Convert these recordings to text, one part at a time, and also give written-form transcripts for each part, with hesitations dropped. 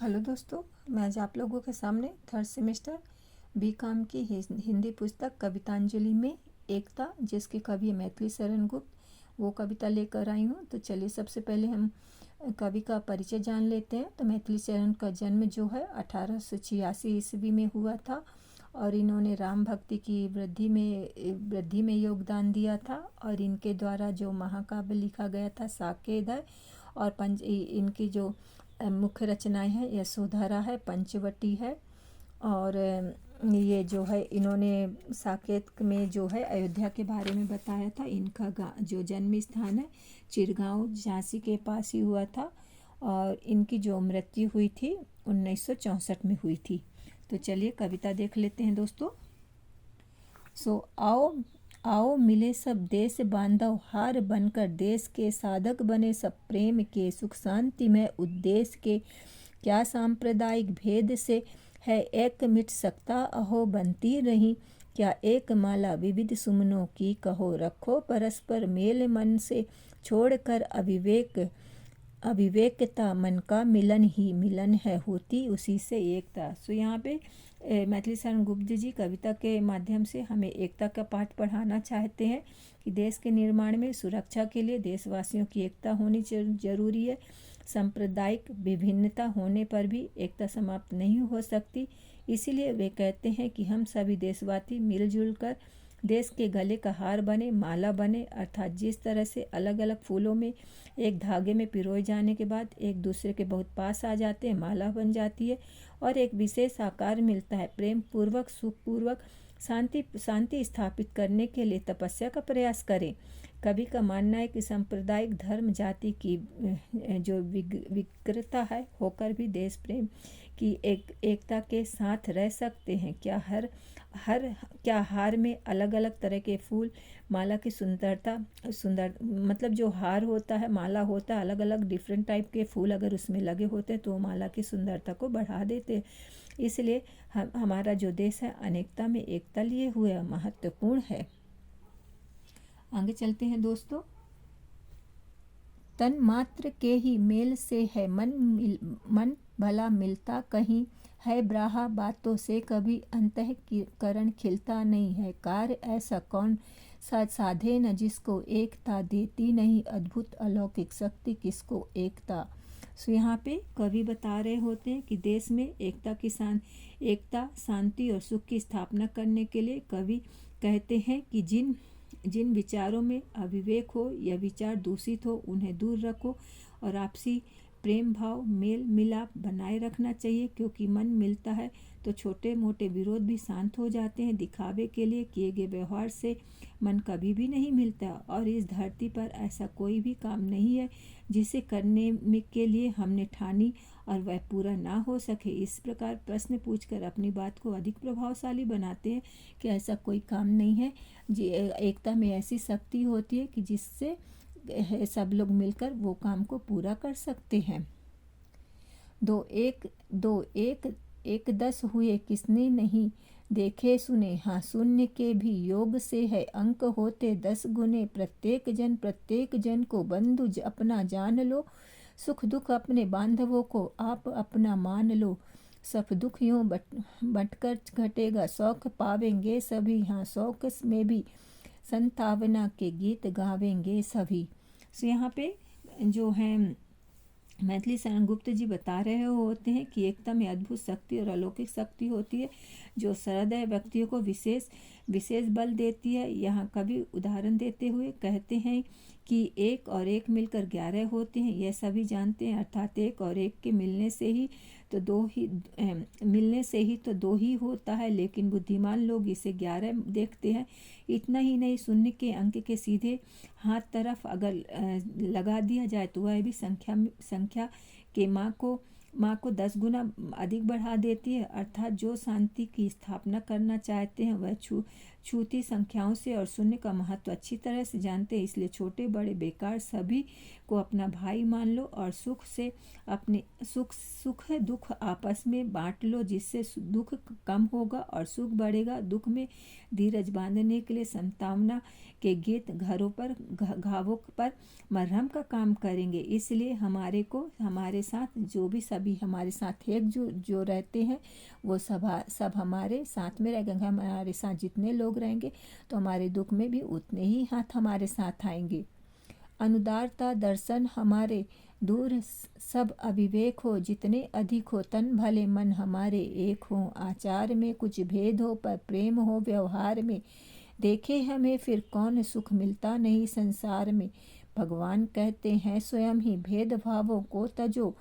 Hello दोस्तों, मैं आज आप लोगों के सामने थर्ड सेमेस्टर बीकॉम की हिंदी पुस्तक कवितांजलि में एकता, जिसके कवि है मैथिली शरण गुप्त, वो कविता लेकर आई हूँ। तो चलिए सबसे पहले हम कवि का परिचय जान लेते हैं। तो मैथिली शरण का जन्म जो है 1886 ईस्वी में हुआ था और इन्होंने राम भक्ति की वृद्धि में योगदान दिया था। और इनके द्वारा जो महाकाव्य लिखा गया था साकेत है, और इनकी जो मुख्य रचनाएं हैं यशोधरा है, पंचवटी है। और ये जो है इन्होंने साकेत में जो है अयोध्या के बारे में बताया था। इनका जो जन्म स्थान है चिरगांव झांसी के पास ही हुआ था और इनकी जो मृत्यु हुई थी 1964 में हुई थी। तो चलिए कविता देख लेते हैं दोस्तों। आओ आओ मिले सब देश बांधव, हार बनकर देश के साधक बने सब प्रेम के, सुख शांति में उद्देश्य के। क्या सांप्रदायिक भेद से है एक मिट सकता, अहो बनती रही। क्या एक माला विविध सुमनों की, कहो रखो परस्पर मेल मन से। छोड़कर अविवेकता मन का मिलन ही मिलन है, होती उसी से एकता। सो यहाँ पे मैथिली शरण गुप्त जी कविता के माध्यम से हमें एकता का पाठ पढ़ाना चाहते हैं कि देश के निर्माण में सुरक्षा के लिए देशवासियों की एकता होनी जरूरी है। सांप्रदायिक विभिन्नता होने पर भी एकता समाप्त नहीं हो सकती। इसीलिए वे कहते हैं कि हम सभी देशवासी मिलजुल कर देश के गले का हार बने, माला बने। अर्थात जिस तरह से अलग अलग फूलों में एक धागे में पिरोए जाने के बाद एक दूसरे के बहुत पास आ जाते हैं, माला बन जाती है और एक विशेष आकार मिलता है। प्रेम पूर्वक, सुख पूर्वक शांति स्थापित करने के लिए तपस्या का प्रयास करें। कवि का मानना है कि सांप्रदायिक धर्म जाति की जो विकृतता है होकर भी देश प्रेम की एकता के साथ रह सकते हैं। क्या हार में अलग अलग तरह के फूल माला की सुंदर मतलब जो हार होता है, माला होता है, अलग अलग डिफरेंट टाइप के फूल अगर उसमें लगे होते हैं तो माला की सुंदरता को बढ़ा देते हैं। इसलिए हमारा जो देश है अनेकता में एकता लिए हुए महत्वपूर्ण है। आगे चलते हैं दोस्तों। तन मात्र के ही मेल से है मन भला मिलता कहीं, है ब्राहा बातों से कभी अंतःकरण खिलता नहीं है। कार्य ऐसा कौन साधे न जिसको एकता देती नहीं, अद्भुत अलौकिक शक्ति किसको एकता। सो यहाँ पे कवि बता रहे होते हैं कि देश में एकता शांति और सुख की स्थापना करने के लिए कवि कहते हैं कि जिन विचारों में अविवेक हो या विचार दूषित हो उन्हें दूर रखो और आपसी प्रेम भाव मेल मिलाप बनाए रखना चाहिए, क्योंकि मन मिलता है तो छोटे मोटे विरोध भी शांत हो जाते हैं। दिखावे के लिए किए गए व्यवहार से मन कभी भी नहीं मिलता और इस धरती पर ऐसा कोई भी काम नहीं है जिसे करने के लिए हमने ठानी और वह पूरा ना हो सके। इस प्रकार प्रश्न पूछकर अपनी बात को अधिक प्रभावशाली बनाते हैं कि ऐसा कोई काम नहीं है। एकता में ऐसी शक्ति होती है कि जिससे सब लोग मिलकर वो काम को पूरा कर सकते हैं। दो एक 10 हुए किसने नहीं देखे सुने, हाँ शून्य के भी योग से है अंक होते 10 गुने। प्रत्येक जन को बंधु अपना जान लो, सुख दुख अपने बांधवों को आप अपना मान लो। सब दुख यूं बटकर घटेगा, शौक पावेंगे सभी, हाँ शौक में भी संतावना के गीत गावेंगे सभी। सो यहाँ पे जो है मैथिली शरण गुप्त जी बता रहे होते हैं कि एकता में अद्भुत शक्ति और अलौकिक शक्ति होती है जो सहृदय व्यक्तियों को विशेष बल देती है। यहाँ कवि उदाहरण देते हुए कहते हैं कि एक और एक मिलकर 11 होते हैं, यह सभी जानते हैं। अर्थात एक और एक के मिलने से ही तो दो ही होता है, लेकिन बुद्धिमान लोग इसे 11 देखते हैं। इतना ही नहीं, शून्य के अंक के सीधे हाथ तरफ अगर लगा दिया जाए तो वह भी संख्या के माँ को 10 गुना अधिक बढ़ा देती है। अर्थात जो शांति की स्थापना करना चाहते हैं वह छूती संख्याओं से और शून्य का महत्व अच्छी तरह से जानते हैं। इसलिए छोटे बड़े बेकार सभी को अपना भाई मान लो और सुख दुख आपस में बांट लो, जिससे दुख कम होगा और सुख बढ़ेगा। दुख में धीरज बांधने के लिए संतावना के गीत घावों पर मरहम का काम करेंगे। इसलिए हमारे साथ जो भी सभी सभी हमारे साथ एक जो रहते हैं वो सब हमारे साथ में रहेंगे। हमारे साथ जितने लोग रहेंगे तो हमारे दुख में भी उतने ही हाथ हमारे साथ आएंगे। अनुदारता दर्शन हमारे दूर सब अविवेक हो, जितने अधिक हो तन भले मन हमारे एक हो। आचार में कुछ भेद हो पर प्रेम हो व्यवहार में, देखे हमें फिर कौन सुख मिलता नहीं संसार में। भगवान कहते हैं स्वयं ही भेदभावों को तजो,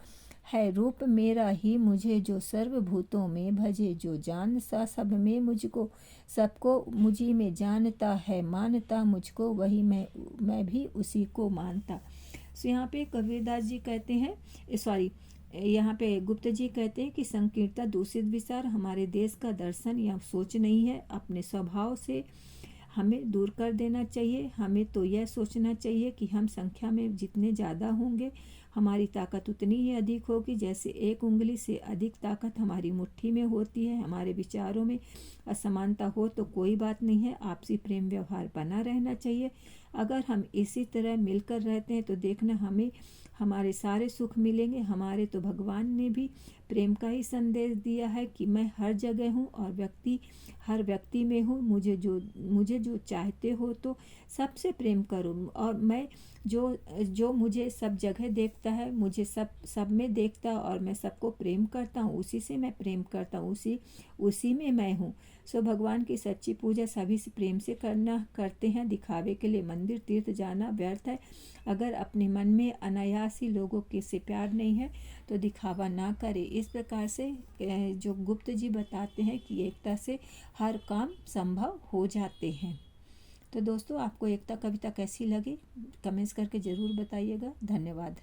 है रूप मेरा ही मुझे जो सर्वभूतों में भजे। जो जान सा सब में मुझको, सबको मुझी में जानता है, मानता मुझको वही मैं भी उसी को मानता। सो यहाँ पे कबीरदास जी कहते हैं, यहाँ पे गुप्त जी कहते हैं कि संकीर्णता दूषित विचार हमारे देश का दर्शन या सोच नहीं है। अपने स्वभाव से हमें दूर कर देना चाहिए। हमें तो यह सोचना चाहिए कि हम संख्या में जितने ज़्यादा होंगे हमारी ताकत उतनी ही अधिक होगी। जैसे एक उंगली से अधिक ताकत हमारी मुट्ठी में होती है। हमारे विचारों में असमानता हो तो कोई बात नहीं है, आपसी प्रेम व्यवहार बना रहना चाहिए। अगर हम इसी तरह मिलकर रहते हैं तो देखना हमें हमारे सारे सुख मिलेंगे। हमारे तो भगवान ने भी प्रेम का ही संदेश दिया है कि मैं हर जगह हूँ और हर व्यक्ति में हूँ। मुझे जो चाहते हो तो सबसे प्रेम करो, और मैं जो मुझे सब जगह देखता है, मुझे सब में देखता और मैं सबको प्रेम करता हूँ, उसी से मैं प्रेम करता हूँ, उसी में मैं हूँ। सो भगवान की सच्ची पूजा सभी से प्रेम से करते हैं। दिखावे के लिए मंदिर तीर्थ जाना व्यर्थ है। अगर अपने मन में अनायास ही लोगों के से प्यार नहीं है तो दिखावा ना करे। इस प्रकार से जो गुप्त जी बताते हैं कि एकता से हर काम संभव हो जाते हैं। तो दोस्तों, आपको एकता कविता कैसी लगी कमेंट्स करके ज़रूर बताइएगा। धन्यवाद।